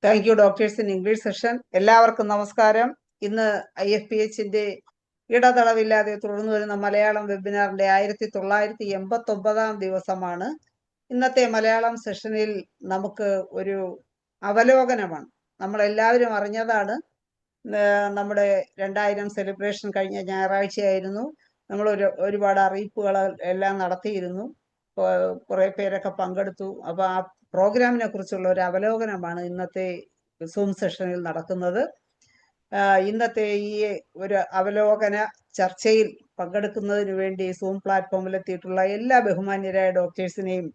Thank you doctors in English session. എല്ലാവർക്കും നമസ്കാരം. ഇന്ന് IFPHന്റെ ഇടതടവില്ലാതെ തുടർന്നു വരുന്ന മലയാളം വെബിനാറിന്റെ 1989 ദിവസമാണ്. ഇന്നത്തെ മലയാളം സെഷനിൽ നമുക്ക് ഒരു അവലോകനമാണ്. നമ്മളെല്ലാവരും അറിഞ്ഞതാണ്, നമ്മുടെ 2000 സെലിബ്രേഷൻ കഴിഞ്ഞ ഞായറാഴ്ചയായിരുന്നു. നമ്മൾ ഒരുപാട് അറിയിപ്പുകൾ എല്ലാം നടത്തിയിരുന്നു. കുറെ പേരൊക്കെ പങ്കെടുത്തു. അപ്പോൾ ആ പ്രോഗ്രാമിനെ കുറിച്ചുള്ള ഒരു അവലോകനമാണ് ഇന്നത്തെ സൂം സെഷനിൽ നടക്കുന്നത്. ഇന്നത്തെ ഈ ഒരു അവലോകന ചർച്ചയിൽ പങ്കെടുക്കുന്നതിന് വേണ്ടി സൂം പ്ലാറ്റ്ഫോമിലെത്തിയിട്ടുള്ള എല്ലാ ബഹുമാന്യരായ ഡോക്ടേഴ്സിനെയും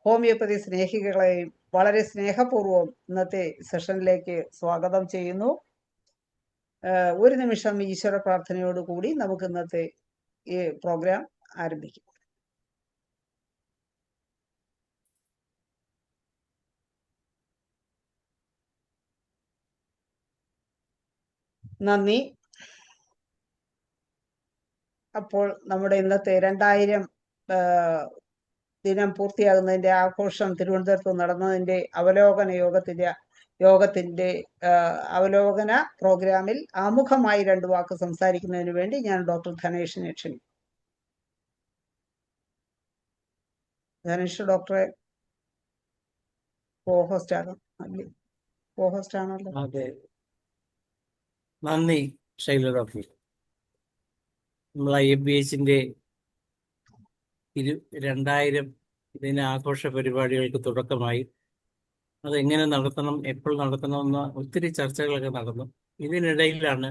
ഹോമിയോപ്പതി സ്നേഹികളെയും വളരെ സ്നേഹപൂർവ്വം ഇന്നത്തെ സെഷനിലേക്ക് സ്വാഗതം ചെയ്യുന്നു. ഒരു നിമിഷം ഈശ്വര പ്രാർത്ഥനയോടുകൂടി നമുക്ക് ഇന്നത്തെ ഈ പ്രോഗ്രാം ആരംഭിക്കാം. നന്ദി. അപ്പോൾ നമ്മുടെ ഇന്നത്തെ 2000 ദിനം പൂർത്തിയാകുന്നതിന്റെ ആഘോഷം തിരുവനന്തപുരത്ത് നടന്നതിന്റെ അവലോകന യോഗത്തിന്റെ അവലോകന പ്രോഗ്രാമിൽ ആമുഖമായി 2 വാക്ക് സംസാരിക്കുന്നതിന് വേണ്ടി ഞാൻ ഡോക്ടർ ധനേഷിനെ ക്ഷണിക്കും. ധനേഷ് ഡോക്ടറെ കോഹോസ്റ്റ് ആണല്ലോ. അതെ, നന്ദി ശൈല ഡോക്ടർ. നമ്മൾ IFPHന്റെ 2000 ദിന ആഘോഷ പരിപാടികൾക്ക് തുടക്കമായി. അതെങ്ങനെ നടത്തണം, എപ്പോൾ നടത്തണമെന്ന ഒത്തിരി ചർച്ചകളൊക്കെ നടന്നു. ഇതിനിടയിലാണ്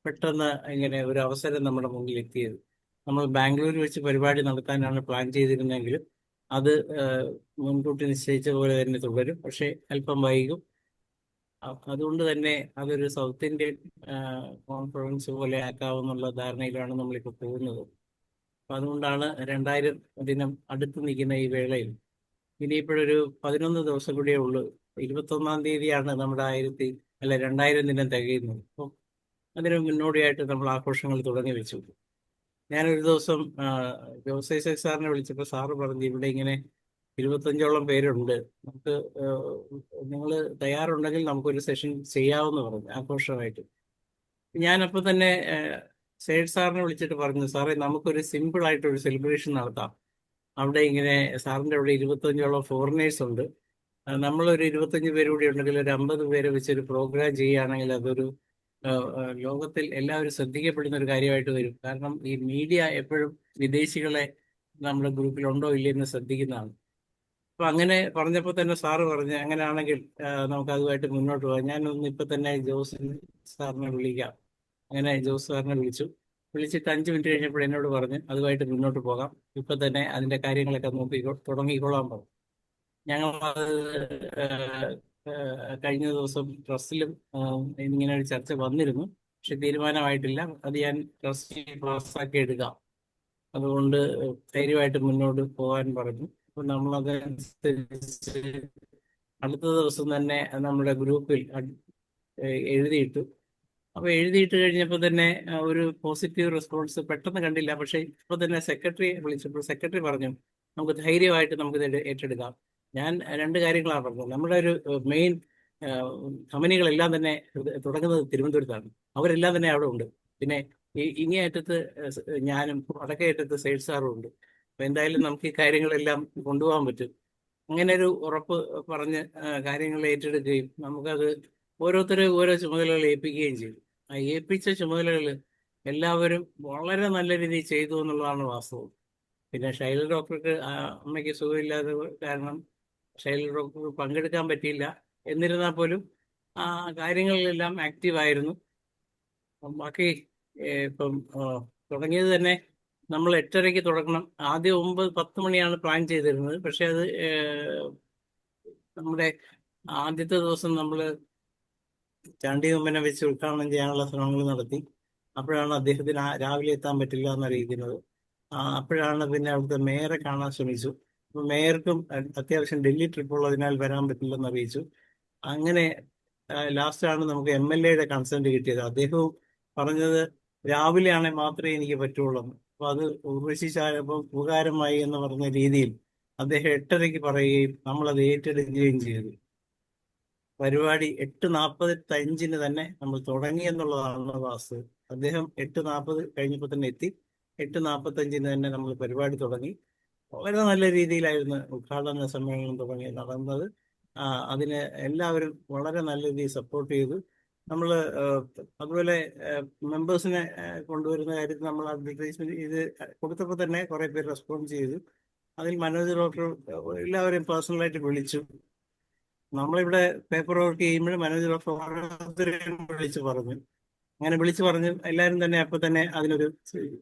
പെട്ടെന്ന് ഇങ്ങനെ ഒരു അവസരം നമ്മുടെ മുന്നിൽ എത്തിയത്. നമ്മൾ ബാംഗ്ലൂർ വെച്ച് പരിപാടി നടത്താനാണ് പ്ലാൻ ചെയ്തിരുന്നെങ്കിലും അത് മുൻകൂട്ടി നിശ്ചയിച്ച പോലെ തന്നെ തുടരും, പക്ഷേ അല്പം വൈകും. അതുകൊണ്ട് തന്നെ അതൊരു സൗത്ത് ഇന്ത്യൻ കോൺഫറൻസ് പോലെ ആക്കാവുന്നുള്ള ധാരണയിലാണ് നമ്മളിപ്പോൾ പോകുന്നത്. അപ്പം അതുകൊണ്ടാണ് 2000 ദിനം അടുത്ത് നിൽക്കുന്ന ഈ വേളയിൽ ഇനിയിപ്പോഴൊരു 11 ദിവസം കൂടിയേ ഉള്ളൂ. 21-ാം തീയതിയാണ് നമ്മുടെ 2000 ദിനം തികയുന്നത്. അപ്പം അതിന് മുന്നോടിയായിട്ട് നമ്മൾ ആഘോഷങ്ങൾ തുടങ്ങി വെച്ചു. ഞാനൊരു ദിവസം ജോസൈ സാറിനെ വിളിച്ചപ്പോൾ സാറ് പറഞ്ഞു, ഇവിടെ ഇങ്ങനെ 25ഓളം പേരുണ്ട്, നമുക്ക് നിങ്ങൾ തയ്യാറുണ്ടെങ്കിൽ നമുക്കൊരു സെഷൻ ചെയ്യാമെന്ന് പറഞ്ഞു ആഘോഷമായിട്ട്. ഞാനപ്പോൾ തന്നെ സേഡ് സാറിനെ വിളിച്ചിട്ട് പറഞ്ഞു, സാറേ നമുക്കൊരു സിമ്പിളായിട്ടൊരു സെലിബ്രേഷൻ നടത്താം. അവിടെ ഇങ്ങനെ സാറിൻ്റെ അവിടെ 25ഓളം ഫോറിനേഴ്സ് ഉണ്ട്. നമ്മളൊരു 25 പേര് കൂടി ഉണ്ടെങ്കിൽ ഒരു 50 പേരെ വെച്ചൊരു പ്രോഗ്രാം ചെയ്യുകയാണെങ്കിൽ അതൊരു ലോകത്തിൽ എല്ലാവരും ശ്രദ്ധിക്കപ്പെടുന്ന ഒരു കാര്യമായിട്ട് വരും. കാരണം ഈ മീഡിയ എപ്പോഴും വിദേശികളെ നമ്മുടെ ഗ്രൂപ്പിലുണ്ടോ ഇല്ലയെന്ന് ശ്രദ്ധിക്കുന്നതാണ്. അപ്പം അങ്ങനെ പറഞ്ഞപ്പോൾ തന്നെ സാറ് പറഞ്ഞ്, അങ്ങനെയാണെങ്കിൽ നമുക്ക് അതുമായിട്ട് മുന്നോട്ട് പോകാം. ഞാനൊന്ന് ഇപ്പം തന്നെ ജോസ് സാറിനെ വിളിക്കാം. അങ്ങനെ ജോസ് സാറിനെ വിളിച്ചിട്ട് 5 മിനിറ്റ് കഴിഞ്ഞപ്പോൾ എന്നോട് പറഞ്ഞ് അതുമായിട്ട് മുന്നോട്ട് പോകാം, ഇപ്പം തന്നെ അതിൻ്റെ കാര്യങ്ങളൊക്കെ തുടങ്ങിക്കൊള്ളാൻ പറഞ്ഞു. ഞങ്ങൾ കഴിഞ്ഞ ദിവസം ട്രസ്റ്റിലും ഇങ്ങനെ ഒരു ചർച്ച വന്നിരുന്നു, പക്ഷെ തീരുമാനമായിട്ടില്ല. അത് ഞാൻ ട്രസ്റ്റിൽ പാസ്സാക്കി എടുക്കാം. അതുകൊണ്ട് ധൈര്യമായിട്ട് മുന്നോട്ട് പോകാൻ പറഞ്ഞു. അപ്പം നമ്മളതനുസരിച്ച് അടുത്ത ദിവസം തന്നെ നമ്മുടെ ഗ്രൂപ്പിൽ എഴുതിയിട്ടു. അപ്പോൾ എഴുതിയിട്ട് കഴിഞ്ഞപ്പോൾ തന്നെ ഒരു പോസിറ്റീവ് റെസ്പോൺസ് പെട്ടെന്ന് കണ്ടില്ല. പക്ഷേ ഇപ്പോൾ തന്നെ സെക്രട്ടറിയെ വിളിച്ചപ്പോൾ സെക്രട്ടറി പറഞ്ഞു, നമുക്ക് ധൈര്യമായിട്ട് നമുക്കിത് ഏറ്റെടുക്കാം. ഞാൻ 2 കാര്യങ്ങളാണ് പറഞ്ഞത്. നമ്മുടെ ഒരു മെയിൻ കമ്പനികളെല്ലാം തന്നെ തുടങ്ങുന്നത് തിരുവനന്തപുരത്താണ്. അവരെല്ലാം തന്നെ അവിടെ ഉണ്ട്. പിന്നെ ഇങ്ങേ അറ്റത്ത് ഞാനും വടക്കേ അറ്റത്ത് സൈഡ് സാറും ഉണ്ട്. അപ്പം എന്തായാലും നമുക്ക് ഈ കാര്യങ്ങളെല്ലാം കൊണ്ടുപോകാൻ പറ്റും. അങ്ങനെ ഒരു ഉറപ്പ് പറഞ്ഞ് കാര്യങ്ങൾ ഏറ്റെടുക്കുകയും നമുക്കത് ഓരോരുത്തരും ഓരോ ചുമതലകൾ ഏൽപ്പിക്കുകയും ചെയ്തു. ആ ഏൽപ്പിച്ച ചുമതലകൾ എല്ലാവരും വളരെ നല്ല രീതിയിൽ ചെയ്തു എന്നുള്ളതാണ് വാസ്തവം. പിന്നെ ശൈല ഡോക്ടർക്ക് അമ്മയ്ക്ക് സുഖമില്ലാതെ കാരണം ശൈല ഡോക്ടർക്ക് പങ്കെടുക്കാൻ പറ്റിയില്ല. എന്നിരുന്നാൽ പോലും ആ കാര്യങ്ങളിലെല്ലാം ആക്റ്റീവായിരുന്നു. ബാക്കി ഇപ്പം തുടങ്ങിയത് തന്നെ നമ്മൾ 8:30-ക്ക് തുടങ്ങണം. ആദ്യം 9-10 മണിയാണ് പ്ലാൻ ചെയ്തിരുന്നത്. പക്ഷെ അത് നമ്മുടെ ആദ്യത്തെ ദിവസം നമ്മൾ ചാണ്ടി ഉമ്മനെ വെച്ച് ഉദ്ഘാടനം ചെയ്യാനുള്ള ശ്രമങ്ങൾ നടത്തി. അപ്പോഴാണ് അദ്ദേഹത്തിന് രാവിലെ എത്താൻ പറ്റില്ല എന്നറിയിക്കുന്നത്. അപ്പോഴാണ് പിന്നെ അവിടുത്തെ മേയറെ കാണാൻ ശ്രമിച്ചു. അപ്പോൾ മേയർക്കും അത്യാവശ്യം ഡൽഹി ട്രിപ്പ് ഉള്ളതിനാൽ വരാൻ പറ്റില്ലെന്ന് അറിയിച്ചു. അങ്ങനെ ലാസ്റ്റാണ് നമുക്ക് MLA-യുടെ കൺസെന്റ് കിട്ടിയത്. അദ്ദേഹവും പറഞ്ഞത് രാവിലെ ആണെങ്കിൽ മാത്രമേ എനിക്ക് പറ്റുള്ളൂ. അപ്പോൾ അത് ഉർവശിച്ചായപ്പോൾ ഉപകാരമായി എന്ന് പറഞ്ഞ രീതിയിൽ അദ്ദേഹം 8:30-ക്ക് പറയുകയും നമ്മളത് ഏറ്റെടുക്കുകയും ചെയ്തു. പരിപാടി 8:45 തന്നെ നമ്മൾ തുടങ്ങി എന്നുള്ളതാണ് വാസ്തു. അദ്ദേഹം 8:40 കഴിഞ്ഞപ്പോൾ തന്നെ എത്തി. 8:45 തന്നെ നമ്മൾ പരിപാടി തുടങ്ങി. വളരെ നല്ല രീതിയിലായിരുന്നു ഉദ്ഘാടന സമ്മേളനം തുടങ്ങി നടന്നത്. അതിന് എല്ലാവരും വളരെ നല്ല രീതിയിൽ സപ്പോർട്ട് ചെയ്തു. നമ്മൾ അതുപോലെ മെമ്പേഴ്സിനെ കൊണ്ടുവരുന്ന കാര്യത്തിൽ നമ്മൾ അഡ്വർടൈസ്മെന്റ് ഇത് കൊടുത്തപ്പോൾ തന്നെ കുറെ പേര് റെസ്പോണ്ട് ചെയ്തു. അതിൽ മനോജ് ഡോക്ടർ എല്ലാവരെയും പേഴ്സണലായിട്ട് വിളിച്ചു. നമ്മളിവിടെ പേപ്പർ വർക്ക് ചെയ്യുമ്പോഴും മനോജ് ഡോക്ടർ ഓരോരുത്തരെയും വിളിച്ചു പറഞ്ഞു. അങ്ങനെ വിളിച്ചു പറഞ്ഞു എല്ലാവരും തന്നെ അപ്പൊ തന്നെ അതിനൊരു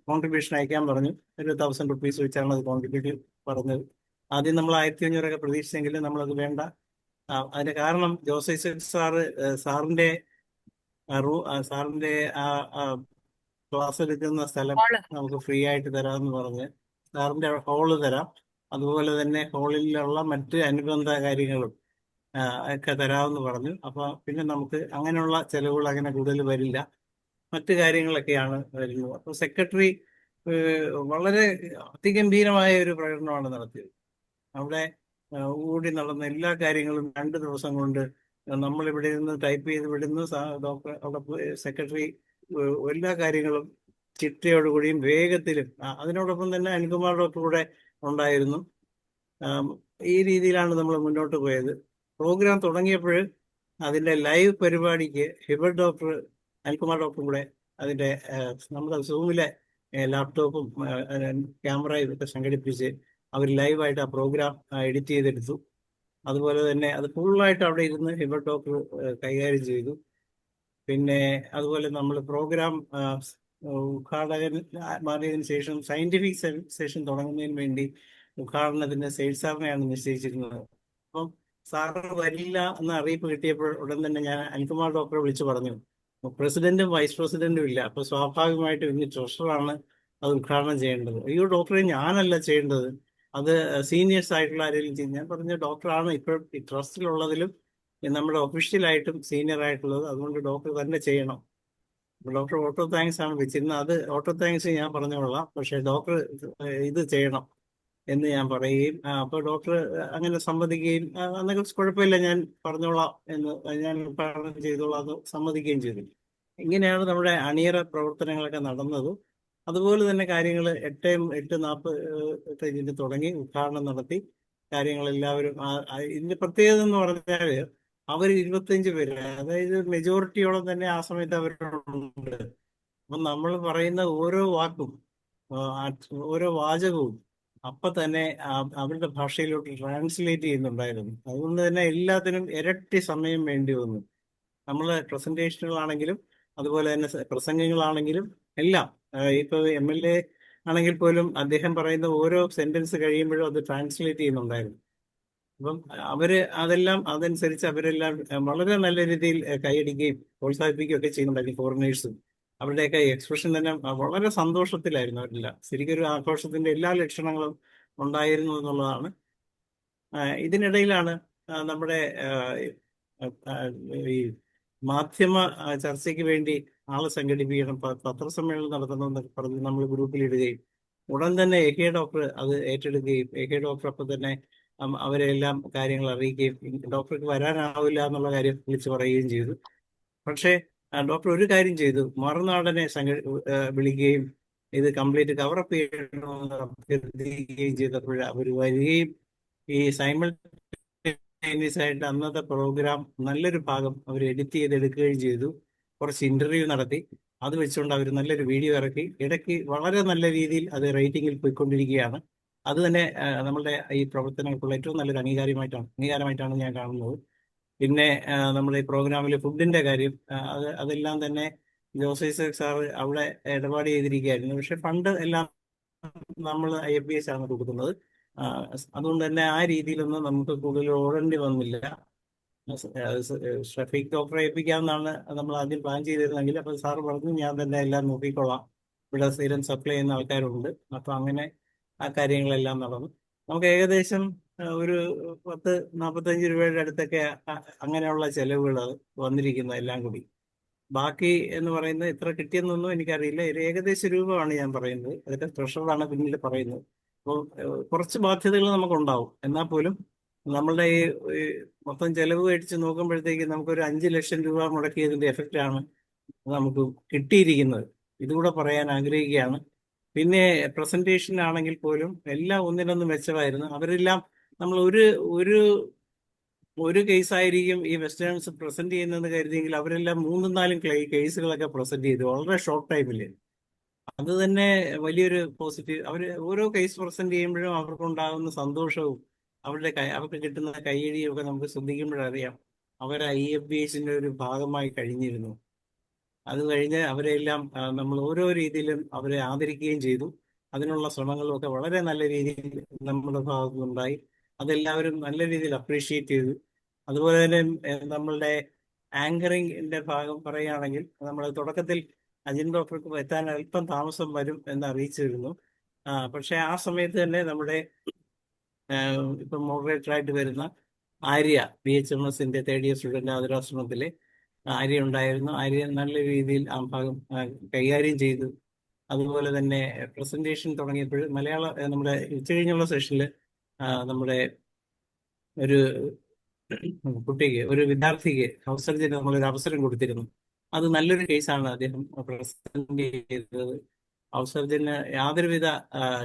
കോൺട്രിബ്യൂഷൻ അയക്കാൻ പറഞ്ഞു. ഒരു 1000 റുപ്പീസ് വെച്ചാണ് അത് കോൺട്രിബ്യൂട്ട് പറഞ്ഞത്. ആദ്യം നമ്മൾ 1500 പ്രതീക്ഷിച്ചെങ്കിലും നമ്മളത് വേണ്ട. അതിന്റെ കാരണം ജോസഫ് സാറിന്റെ സാറിന്റെ ക്ലാസ് എടുക്കുന്ന സ്ഥലം നമുക്ക് ഫ്രീ ആയിട്ട് തരാമെന്ന് പറഞ്ഞ് സാറിന്റെ ഹോള് തരാം, അതുപോലെ തന്നെ ഹോളിലുള്ള മറ്റ് അനുബന്ധ കാര്യങ്ങളും ഒക്കെ തരാമെന്ന് പറഞ്ഞു. അപ്പൊ പിന്നെ നമുക്ക് അങ്ങനെയുള്ള ചെലവുകൾ അങ്ങനെ കൂടുതൽ വരില്ല, മറ്റു കാര്യങ്ങളൊക്കെയാണ് വരുന്നത്. അപ്പൊ സെക്രട്ടറി വളരെ അതിഗംഭീരമായ ഒരു പ്രകടനമാണ് നടത്തിയത്. അവിടെ ഓടി നടന്ന എല്ലാ കാര്യങ്ങളും 2 ദിവസം കൊണ്ട് നമ്മൾ ഇവിടെ നിന്ന് ടൈപ്പ് ചെയ്ത് വിടുന്നു. ഡോക്ടർ അവിടെ സെക്രട്ടറി എല്ലാ കാര്യങ്ങളും ചിട്ടയോടുകൂടിയും വേഗത്തിലും, അതിനോടൊപ്പം തന്നെ അനിൽകുമാർ ഡോക്ടർ കൂടെ ഉണ്ടായിരുന്നു. ഈ രീതിയിലാണ് നമ്മൾ മുന്നോട്ട് പോയത്. പ്രോഗ്രാം തുടങ്ങിയപ്പോൾ അതിന്റെ ലൈവ് പരിപാടിക്ക് ഹിബർ ഡോക്ടർ അനിൽകുമാർ ഡോക്ടറും കൂടെ അതിന്റെ നമ്മുടെ സൂമിലെ ലാപ്ടോപ്പും ക്യാമറയും ഒക്കെ സംഘടിപ്പിച്ച് അവർ ലൈവായിട്ട് ആ പ്രോഗ്രാം എഡിറ്റ് ചെയ്തെടുത്തു. അതുപോലെ തന്നെ അത് ഫുള്ളായിട്ട് അവിടെ ഇരുന്ന് ഹിബർ ഡോക്ടർ കൈകാര്യം ചെയ്തു. പിന്നെ അതുപോലെ നമ്മൾ പ്രോഗ്രാം ഉദ്ഘാടകൻ മാറിയതിനു ശേഷം സയന്റിഫിക് സെഷൻ തുടങ്ങുന്നതിന് വേണ്ടി ഉദ്ഘാടനത്തിന് സെയിൽ സാറിനെയാണ് നിശ്ചയിച്ചിരുന്നത്. അപ്പം സാറ് വരില്ല എന്ന അറിയിപ്പ് കിട്ടിയപ്പോൾ ഉടൻ തന്നെ ഞാൻ അനിൽകുമാർ ഡോക്ടറെ വിളിച്ചു പറഞ്ഞു, പ്രസിഡന്റും വൈസ് പ്രസിഡന്റും ഇല്ല, അപ്പൊ സ്വാഭാവികമായിട്ടും ഇന്ന് ട്രഷറാണ് അത് ഉദ്ഘാടനം ചെയ്യേണ്ടത്. അയ്യോ ഡോക്ടറെ, ഞാനല്ല ചെയ്യേണ്ടത്, അത് സീനിയേഴ്സ് ആയിട്ടുള്ള ആരെങ്കിലും ചെയ്യും. ഞാൻ പറഞ്ഞ ഡോക്ടറാണ് ഇപ്പോൾ ഈ ട്രസ്റ്റിലുള്ളതിലും നമ്മുടെ ഒഫീഷ്യലായിട്ടും സീനിയർ ആയിട്ടുള്ളത്, അതുകൊണ്ട് ഡോക്ടർ തന്നെ ചെയ്യണം. ഡോക്ടർ ഓട്ടോ താങ്ക്സ് ആണ് വെച്ചിരുന്നത്. അത് ഓട്ടോ താങ്ക്സ് ഞാൻ പറഞ്ഞുകൊള്ളാം, പക്ഷെ ഡോക്ടർ ഇത് ചെയ്യണം എന്ന് ഞാൻ പറയുകയും അപ്പോൾ ഡോക്ടർ അങ്ങനെ സമ്മതിക്കുകയും അന്നൊക്കെ കുഴപ്പമില്ല ഞാൻ പറഞ്ഞോളാം എന്ന് ഞാൻ ഉദ്ഘാടനം ചെയ്തോളാം എന്ന് സമ്മതിക്കുകയും ചെയ്തു. ഇങ്ങനെയാണ് നമ്മുടെ അണിയറ പ്രവർത്തനങ്ങളൊക്കെ നടന്നത്. അതുപോലെ തന്നെ കാര്യങ്ങൾ 8:40 തുടങ്ങി ഉദ്ഘാടനം നടത്തി. കാര്യങ്ങളെല്ലാവരും ഇതിന്റെ പ്രത്യേകത എന്ന് പറഞ്ഞാൽ അവർ 25 പേര്, അതായത് മെജോറിറ്റിയോളം തന്നെ ആ സമയത്ത് അവരുണ്ട്. അപ്പം നമ്മൾ പറയുന്ന ഓരോ വാക്കും ഓരോ വാചകവും അപ്പൊ തന്നെ അവരുടെ ഭാഷയിലോട്ട് ട്രാൻസ്ലേറ്റ് ചെയ്യുന്നുണ്ടായിരുന്നു. അതുകൊണ്ട് തന്നെ എല്ലാത്തിനും ഇരട്ടി സമയം വേണ്ടി വന്നു. നമ്മൾ പ്രസന്റേഷനുകളാണെങ്കിലും അതുപോലെ തന്നെ പ്രസംഗങ്ങളാണെങ്കിലും എല്ലാം ഇപ്പൊ MLA ആണെങ്കിൽ പോലും അദ്ദേഹം പറയുന്ന ഓരോ സെന്റൻസ് കഴിയുമ്പോഴും അത് ട്രാൻസ്ലേറ്റ് ചെയ്യുന്നുണ്ടായിരുന്നു. അപ്പം അതെല്ലാം അതനുസരിച്ച് അവരെല്ലാം വളരെ നല്ല രീതിയിൽ കൈയടിക്കുകയും പ്രോത്സാഹിപ്പിക്കുകയും ഒക്കെ ചെയ്യുന്നുണ്ടായിരുന്നു. ഫോറിനേഴ്സും അവരുടെയൊക്കെ എക്സ്പ്രഷൻ തന്നെ വളരെ സന്തോഷത്തിലായിരുന്നു അവരെല്ലാം. ശരിക്കും ഒരു ആഘോഷത്തിന്റെ എല്ലാ ലക്ഷണങ്ങളും ഉണ്ടായിരുന്നു എന്നുള്ളതാണ്. ഇതിനിടയിലാണ് നമ്മുടെ ഈ മാധ്യമ ചർച്ചയ്ക്ക് വേണ്ടി ആളെ സംഘടിപ്പിക്കണം, പത്രസമ്മേളനം നടത്തണമെന്നൊക്കെ പറഞ്ഞ് നമ്മൾ ഗ്രൂപ്പിലിടുകയും ഉടൻ തന്നെ AK ഡോക്ടർ അത് ഏറ്റെടുക്കുകയും AK ഡോക്ടർ അപ്പം തന്നെ അവരെല്ലാം കാര്യങ്ങൾ അറിയിക്കുകയും ഡോക്ടർക്ക് വരാനാവില്ല എന്നുള്ള കാര്യം വിളിച്ചു പറയുകയും ചെയ്തു. പക്ഷേ ഡോക്ടർ ഒരു കാര്യം ചെയ്തു, മറുനാടനെ വിളിക്കുകയും ഇത് കംപ്ലീറ്റ് കവറപ്പ് ചെയ്യണമെന്ന് അഭ്യർത്ഥിക്കുകയും ചെയ്തപ്പോൾ അവർ വരികയും ഈ സൈമൾട്ടേനിയസ് ആയിട്ട് അന്നത്തെ പ്രോഗ്രാം നല്ലൊരു ഭാഗം അവർ എഡിറ്റ് ചെയ്തെടുക്കുകയും ചെയ്തു. കുറച്ച് ഇന്റർവ്യൂ നടത്തി, അത് വെച്ചുകൊണ്ട് അവർ നല്ലൊരു വീഡിയോ ഇറക്കി. ഇടയ്ക്ക് വളരെ നല്ല രീതിയിൽ അത് റേറ്റിംഗിൽ പോയിക്കൊണ്ടിരിക്കുകയാണ്. അത് തന്നെ നമ്മളുടെ ഈ പ്രവർത്തനങ്ങൾക്കുള്ള ഏറ്റവും നല്ലൊരു അംഗീകാരമായിട്ടാണ് ഞാൻ കാണുന്നത്. പിന്നെ നമ്മുടെ ഈ പ്രോഗ്രാമിൽ ഫുഡിന്റെ കാര്യം അതെല്ലാം തന്നെ ജോസഫ് സാർ അവിടെ ഇടപാട് ചെയ്തിരിക്കുകയായിരുന്നു. പക്ഷെ ഫണ്ട് എല്ലാം നമ്മൾ IFBS ആണ് കൊടുക്കുന്നത്. അതുകൊണ്ട് തന്നെ ആ രീതിയിലൊന്നും നമുക്ക് കൂടുതൽ ഓടേണ്ടി വന്നില്ല. ഷഫീഖ് ഡോക്ടറെ ഏൽപ്പിക്കാമെന്നാണ് നമ്മൾ ആദ്യം പ്ലാൻ ചെയ്തിരുന്നെങ്കിൽ, അപ്പൊ സാർ പറഞ്ഞു ഞാൻ തന്നെ എല്ലാം നോക്കിക്കൊള്ളാം, ഇവിടെ സ്ഥിരം സപ്ലൈ ചെയ്യുന്ന ആൾക്കാരുണ്ട്. അപ്പൊ അങ്ങനെ ആ കാര്യങ്ങളെല്ലാം നടന്നു. നമുക്ക് ഏകദേശം ഒരു 40-45 രൂപയുടെ അടുത്തൊക്കെ അങ്ങനെയുള്ള ചെലവുകൾ വന്നിരിക്കുന്നത് എല്ലാം കൂടി. ബാക്കി എന്ന് പറയുന്നത് എത്ര കിട്ടിയെന്നൊന്നും എനിക്കറിയില്ല. ഒരു ഏകദേശ രൂപമാണ് ഞാൻ പറയുന്നത്. അതൊക്കെ ട്രഷറാണ് പിന്നീട് പറയുന്നത്. അപ്പോൾ കുറച്ച് ബാധ്യതകൾ നമുക്കുണ്ടാവും. എന്നാൽ പോലും നമ്മളുടെ ഈ മൊത്തം ചെലവ് മേടിച്ച് നോക്കുമ്പോഴത്തേക്ക് നമുക്കൊരു 5 ലക്ഷം രൂപ മുടക്കിയതിന്റെ എഫക്റ്റ് ആണ് നമുക്ക് കിട്ടിയിരിക്കുന്നത്. ഇതുകൂടെ പറയാൻ ആഗ്രഹിക്കുകയാണ്. പിന്നെ പ്രസന്റേഷൻ ആണെങ്കിൽ പോലും എല്ലാം ഒന്നിനൊന്ന് മെച്ചമായിരുന്നു. അവരെല്ലാം നമ്മൾ ഒരു ഒരു കേസായിരിക്കും ഈ വെസ്റ്റേൺസ് പ്രസന്റ് ചെയ്യുന്നതെന്ന് കരുതിയെങ്കിൽ അവരെല്ലാം 3-4 കേസുകളൊക്കെ പ്രസന്റ് ചെയ്തു വളരെ ഷോർട്ട് ടൈമിൽ. അത് തന്നെ വലിയൊരു പോസിറ്റീവ്. അവർ ഓരോ കേസ് പ്രസന്റ് ചെയ്യുമ്പോഴും അവർക്കുണ്ടാകുന്ന സന്തോഷവും അവർക്ക് കിട്ടുന്ന കയ്യടിയും ഒക്കെ നമുക്ക് ശ്രദ്ധിക്കുമ്പോഴറിയാം അവർ IFBHന്റെ ഒരു ഭാഗമായി കഴിഞ്ഞിരുന്നു. അത് കഴിഞ്ഞ് അവരെല്ലാം നമ്മൾ ഓരോ രീതിയിലും അവരെ ആദരിക്കുകയും ചെയ്തു. അതിനുള്ള ശ്രമങ്ങളും ഒക്കെ വളരെ നല്ല രീതിയിൽ നമ്മുടെ ഭാഗത്തുനിന്നുണ്ടായി. അതെല്ലാവരും നല്ല രീതിയിൽ അപ്രീഷിയേറ്റ് ചെയ്തു. അതുപോലെ തന്നെ നമ്മളുടെ ആങ്കറിങ്ങിന്റെ ഭാഗം പറയുകയാണെങ്കിൽ നമ്മൾ തുടക്കത്തിൽ അജിൻ ഡോക്ടർക്ക് എത്താൻ അല്പം താമസം വരും എന്ന് അറിയിച്ചിരുന്നു. പക്ഷെ ആ സമയത്ത് തന്നെ നമ്മുടെ ഇപ്പം മോഡറേറ്റർ ആയിട്ട് വരുന്ന ആര്യ BHMSന്റെ 3rd ഇയർ സ്റ്റുഡന്റ് ആതുരാശ്രമത്തിലെ ആര്യ ഉണ്ടായിരുന്നു. ആര്യ നല്ല രീതിയിൽ ആ ഭാഗം കൈകാര്യം ചെയ്തു. അതുപോലെ തന്നെ പ്രസന്റേഷൻ തുടങ്ങിയപ്പോൾ നമ്മുടെ ഉച്ചകഴിഞ്ഞുള്ള സെഷനിൽ നമ്മുടെ ഒരു കുട്ടിക്ക്, ഒരു വിദ്യാർത്ഥിക്ക് ഹൗസ് സർജന് നമ്മളൊരു അവസരം കൊടുത്തിരുന്നു. അത് നല്ലൊരു കേസാണ് അദ്ദേഹം പ്രസന്റ് ചെയ്തത്. ഹൗസ് സർജന് യാതൊരുവിധ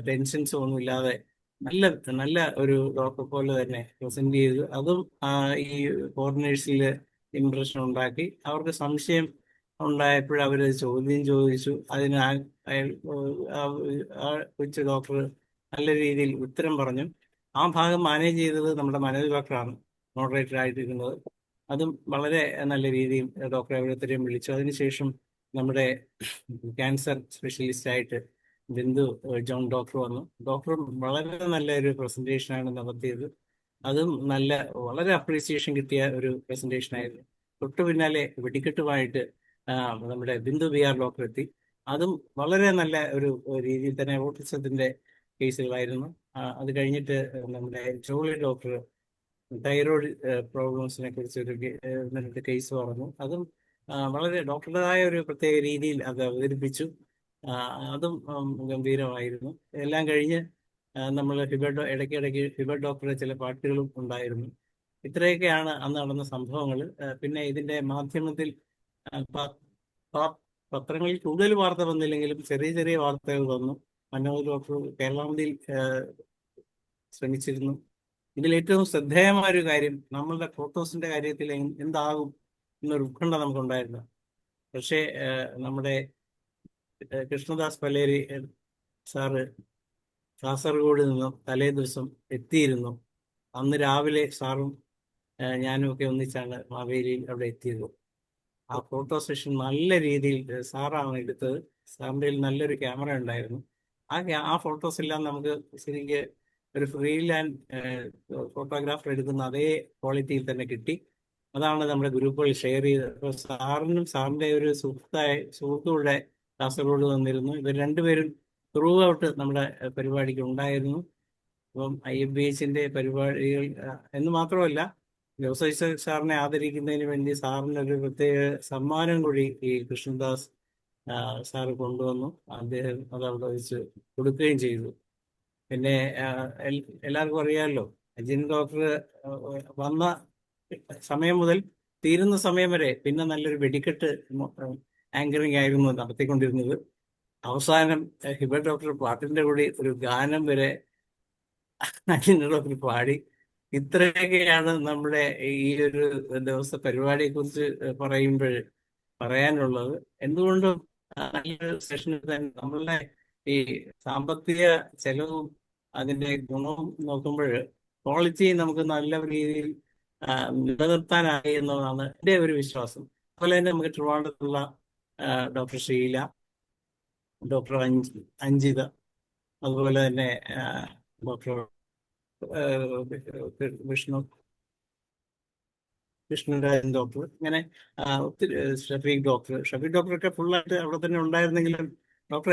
ടെൻഷൻസും ഒന്നും ഇല്ലാതെ നല്ല നല്ല ഒരു ഡോക്ടർ പോലെ തന്നെ പ്രസന്റ് ചെയ്തു. അതും ഈ ഫോറിനേഴ്സിൽ ഇംപ്രഷൻ ഉണ്ടാക്കി. അവർക്ക് സംശയം ഉണ്ടായപ്പോൾ അവർ ചോദ്യം ചോദിച്ചു. അതിന് കൊച്ചു ഡോക്ടർ നല്ല രീതിയിൽ ഉത്തരം പറഞ്ഞു. ആ ഭാഗം മാനേജ് ചെയ്തത് നമ്മുടെ മനോജ് ഡോക്ടറാണ് മോഡറേറ്റർ ആയിട്ടിരുന്നത്. അതും വളരെ നല്ല രീതിയിൽ ഡോക്ടറെ എവിടത്തെയും വിളിച്ചു. അതിനുശേഷം നമ്മുടെ ക്യാൻസർ സ്പെഷ്യലിസ്റ്റ് ആയിട്ട് ബിന്ദു ജോൺ ഡോക്ടർ വന്നു. ഡോക്ടർ വളരെ നല്ലൊരു പ്രസന്റേഷനാണ് നടത്തിയത്. അതും വളരെ അപ്രീസിയേഷൻ കിട്ടിയ ഒരു പ്രസന്റേഷൻ ആയിരുന്നു. തൊട്ടു പിന്നാലെ വെടിക്കെട്ടുമായിട്ട് നമ്മുടെ ബിന്ദു BR ഡോക്ടർ എത്തി. അതും വളരെ നല്ല ഒരു രീതിയിൽ തന്നെ ഓട്ടിസത്തിന്റെ കേസുകളായിരുന്നു. അത് കഴിഞ്ഞിട്ട് നമ്മുടെ ജോളി ഡോക്ടർ തൈറോയ്ഡ് പ്രോബ്ലംസിനെ കുറിച്ച് ഒരു കേസ് പറഞ്ഞു. അതും വളരെ ഡോക്ടറുടേതായ ഒരു പ്രത്യേക രീതിയിൽ അത് അവതരിപ്പിച്ചു. അതും ഗംഭീരമായിരുന്നു. എല്ലാം കഴിഞ്ഞ് നമ്മൾ ഇടയ്ക്കിടയ്ക്ക് ഹിബർ ഡോക്ടറുടെ ചില പാട്ടുകളും ഉണ്ടായിരുന്നു. ഇത്രയൊക്കെയാണ് അന്ന് നടന്ന സംഭവങ്ങൾ. പിന്നെ ഇതിന്റെ മാധ്യമത്തിൽ പത്രങ്ങളിൽ കൂടുതൽ വാർത്ത വന്നില്ലെങ്കിലും ചെറിയ ചെറിയ വാർത്തകൾ വന്നു. മനോജ് ഡോക്ടർ കേരളാമതിയിൽ ശ്രമിച്ചിരുന്നു. ഇതിൽ ഏറ്റവും ശ്രദ്ധേയമായ ഒരു കാര്യം നമ്മളുടെ ഫോട്ടോസിന്റെ കാര്യത്തിൽ എന്താകും എന്നൊരു ഉത്കണ്ഠ നമുക്കുണ്ടായിരുന്നു. പക്ഷേ നമ്മുടെ കൃഷ്ണദാസ് പലേരി സാറ് കാസർഗോഡ് നിന്നും തലേ ദിവസം എത്തിയിരുന്നു. അന്ന് രാവിലെ സാറും ഞാനും ഒക്കെ ഒന്നിച്ചാണ് മാവേലിയിൽ അവിടെ എത്തിയത്. ആ ഫോട്ടോ സെഷൻ നല്ല രീതിയിൽ സാറാണ് എടുത്തത്. സാറിൻ്റെ നല്ലൊരു ക്യാമറ ഉണ്ടായിരുന്നു. ആ ഫോട്ടോസ് എല്ലാം നമുക്ക് ശരിക്ക് ഒരു ഫ്രീലാൻഡ് ഫോട്ടോഗ്രാഫർ എടുക്കുന്ന അതേ ക്വാളിറ്റിയിൽ തന്നെ കിട്ടി. അതാണ് നമ്മുടെ ഗ്രൂപ്പുകളിൽ ഷെയർ ചെയ്തത്. അപ്പോൾ സാറിൻ്റെ ഒരു സുഹൃത്തുക്കളുടെ കാസർഗോഡ് വന്നിരുന്നു. ഇവർ രണ്ടുപേരും ത്രൂ ഔട്ട് നമ്മുടെ പരിപാടിക്ക് ഉണ്ടായിരുന്നു. അപ്പം IFBHന്റെ പരിപാടികൾ എന്ന് മാത്രമല്ല, ജോസഫ് സാറിനെ ആദരിക്കുന്നതിന് വേണ്ടി സാറിനൊരു പ്രത്യേക സമ്മാനം കൂടി ഈ കൃഷ്ണദാസ് സാറ് കൊണ്ടുവന്നു. അദ്ദേഹം അത് അവിടെ വെച്ച് കൊടുക്കുകയും ചെയ്തു. പിന്നെ എല്ലാവർക്കും അറിയാമല്ലോ, അജിൻ ഡോക്ടർ വന്ന സമയം മുതൽ തീരുന്ന സമയം വരെ പിന്നെ നല്ലൊരു വെടിക്കെട്ട് ആങ്കറിങ് ആയിരുന്നു നടത്തിക്കൊണ്ടിരുന്നത്. അവസാനം ഹിബർ ഡോക്ടർ പാട്ടിന്റെ കൂടി ഒരു ഗാനം വരെ അജിൻ ഡോക്ടർ പാടി. ഇത്രയൊക്കെയാണ് നമ്മുടെ ഈ ഒരു ദിവസത്തെ പരിപാടിയെ കുറിച്ച് പറയുമ്പോൾ പറയാനുള്ളത്. എന്തുകൊണ്ടും നല്ലൊരു സെഷനിൽ തന്നെ നമ്മളുടെ ഈ സാമ്പത്തിക ചെലവും അതിന്റെ ഗുണവും നോക്കുമ്പോൾ ക്വാളിറ്റി നമുക്ക് നല്ല രീതിയിൽ നിലനിർത്താനായി എന്നതാണ് എൻ്റെ ഒരു വിശ്വാസം. അതുപോലെ തന്നെ നമുക്ക് ട്രിവാൻഡ്രത്തുള്ള ഡോക്ടർ ഷീല, ഡോക്ടർ അഞ്ജിത, അതുപോലെ തന്നെ ഡോക്ടർ വിഷ്ണുരാജൻ ഡോക്ടർ, ഇങ്ങനെ ഒത്തിരി ഷഫീഖ് ഡോക്ടറൊക്കെ ഫുള്ളായിട്ട് അവിടെ തന്നെ ഉണ്ടായിരുന്നെങ്കിലും ഡോക്ടർ